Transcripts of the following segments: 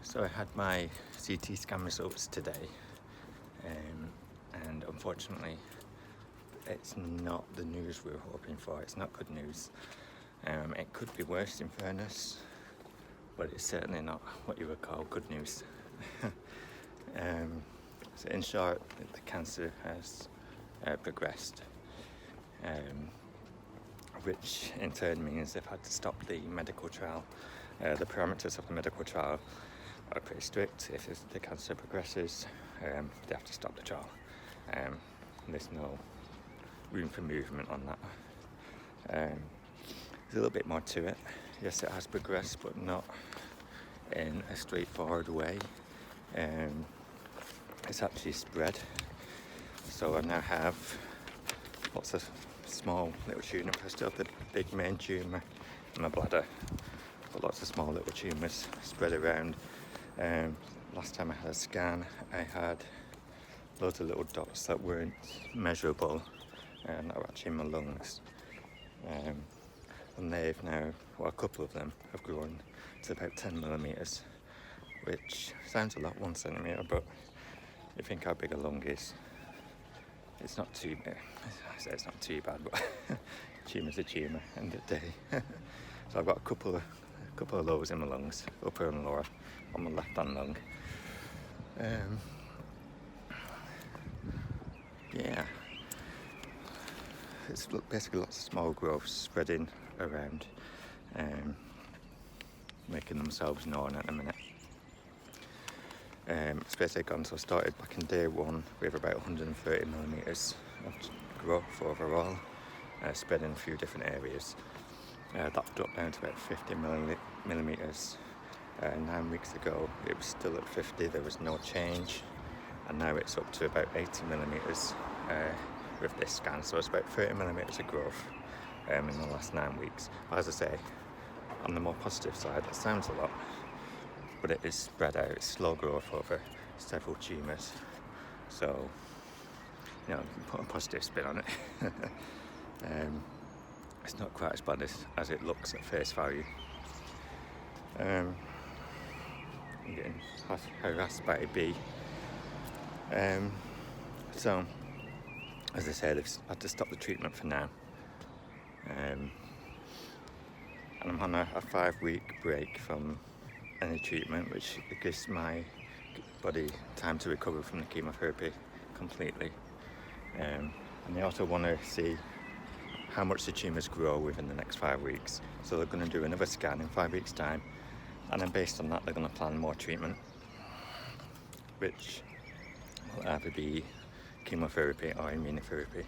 So I had my CT scan results today, and unfortunately it's not the news we were hoping for. It's not good news. It could be worse in fairness, but it's certainly not what you would call good news. So in short, the cancer has progressed, which in turn means they've had to stop the medical trial. The parameters of the medical trial are pretty strict. If the cancer progresses, they have to stop the trial. There's no room for movement on that. There's a little bit more to it. Yes, it has progressed, but not in a straightforward way. It's actually spread. So I now have lots of small little tumours. I still have the big main tumour in my bladder, but lots of small little tumours spread around. Last time I had a scan, I had loads of little dots that weren't measurable and that were actually in my lungs. And they've now, well, a couple of them have grown to about 10 millimetres, which sounds a lot, 1 centimetre, but you think how big a lung is. It's not too bad. I say it's not too bad, but tumour's a tumour, end of the day. So I've got a couple of those in my lungs, upper and lower, on my left-hand lung. Yeah, it's basically lots of small growths spreading around, making themselves known at the minute. It's basically gone, so I started back in day one with about 130 millimetres of growth overall, spread in a few different areas. That dropped down to about 50 millimetres. 9 weeks ago it was still at 50, there was no change, and now it's up to about 80 millimetres with this scan, so it's about 30 millimetres of growth in the last 9 weeks. But as I say, on the more positive side, that sounds a lot, but it is spread out. It's slow growth over several tumours, so you know, you can put a positive spin on it. It's not quite as bad as it looks at face value. I'm getting harassed by a bee. So, as I said, I've had to stop the treatment for now. And I'm on a 5-week break from any treatment, which gives my body time to recover from the chemotherapy completely. And they also want to see how much the tumours grow within the next 5 weeks. So they're going to do another scan in 5 weeks' time, and then based on that they're going to plan more treatment, which will either be chemotherapy or immunotherapy.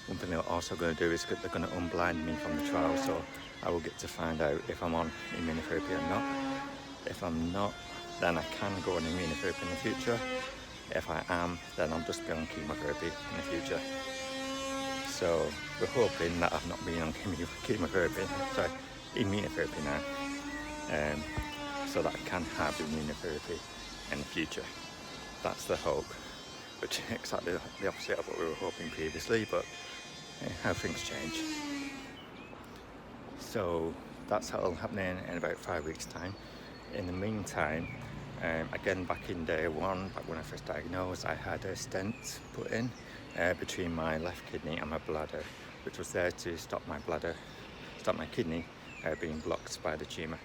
One thing they're also going to do is they're going to unblind me from the trial, so I will get to find out if I'm on immunotherapy or not. If I'm not, then I can go on immunotherapy in the future. If I am, then I'll just be on chemotherapy in the future. So we're hoping that I've not been on immunotherapy now, so that I can have immunotherapy in the future. That's the hope, which is exactly the opposite of what we were hoping previously, but how things change. So that's all happening in about 5 weeks' time. In the meantime, again back in day one, back when I first diagnosed, I had a stent put in between my left kidney and my bladder, which was there to stop my kidney being blocked by the tumour.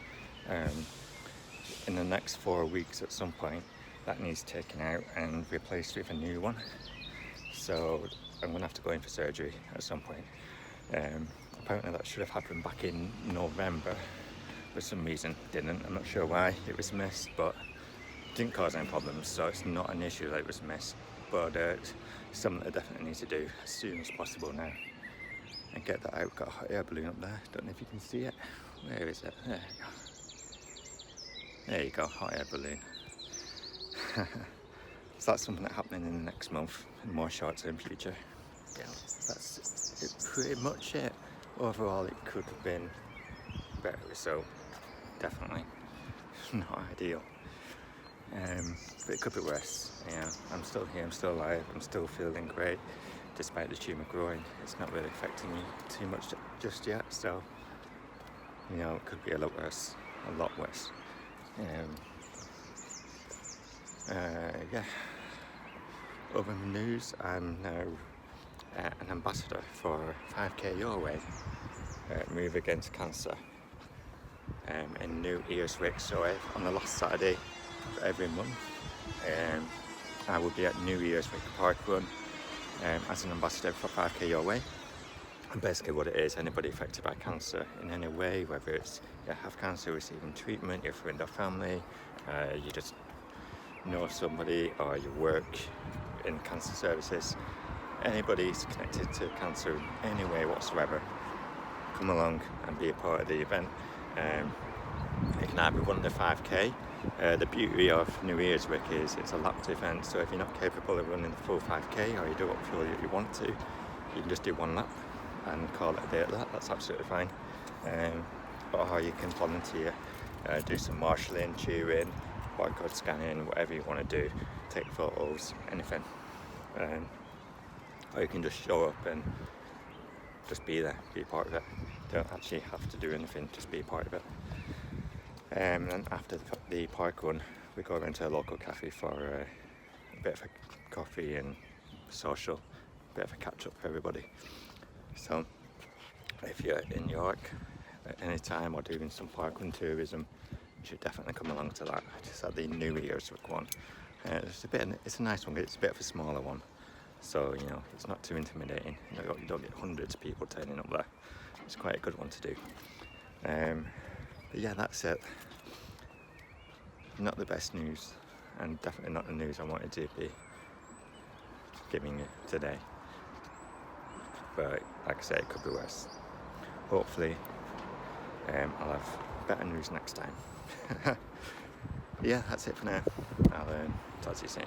In the next 4 weeks at some point, that needs taken out and replaced with a new one. So I'm going to have to go in for surgery at some point. Apparently that should have happened back in November. For some reason it didn't. I'm not sure why it was missed, but it didn't cause any problems, so it's not an issue that it was missed. But it's something I definitely need to do as soon as possible now and get that out. Got a hot air balloon up there. Don't know if you can see it. Where is it? There you go. There you go, hot air balloon. So that's something that's happening in the next month, in the more short-term future. Yeah, that's it, pretty much it. Overall, it could have been better result, definitely. Not ideal, but it could be worse. Yeah, I'm still here, I'm still alive, I'm still feeling great, despite the tumour growing. It's not really affecting me too much just yet, so you know, it could be a lot worse. Um, yeah. Other news, I'm now an ambassador for 5K Your Way, Move Against Cancer, in New Earswick. So on the last Saturday of every month, I will be at New Earswick Park Run as an ambassador for 5K Your Way. And basically what it is, anybody affected by cancer in any way, whether it's you have cancer, receiving treatment, your friend or family, you just know somebody, or you work in cancer services, anybody who's connected to cancer in any way whatsoever, come along and be a part of the event. You can either run the 5K. The beauty of New Earswick is it's a lapped event, so if you're not capable of running the full 5K, or you don't feel that you want to, you can just do one lap and call it a day at that. That's absolutely fine. Or you can volunteer, do some marshalling, cheering, barcode scanning, whatever you want to do, take photos, anything. Or you can just show up and just be there, be a part of it. Don't actually have to do anything, just be a part of it. And after the park run, we go around to a local cafe for a bit of a coffee and social, a bit of a catch up for everybody. So if you're in York at any time or doing some park run tourism, you should definitely come along to that. It's at the New Earswick one. It's a nice one, it's a bit of a smaller one. So, it's not too intimidating. You don't get hundreds of people turning up there. It's quite a good one to do. But yeah, that's it. Not the best news, and definitely not the news I wanted to be giving you today. But like I say, it could be worse. Hopefully, I'll have better news next time. Yeah, that's it for now. I'll talk to you soon.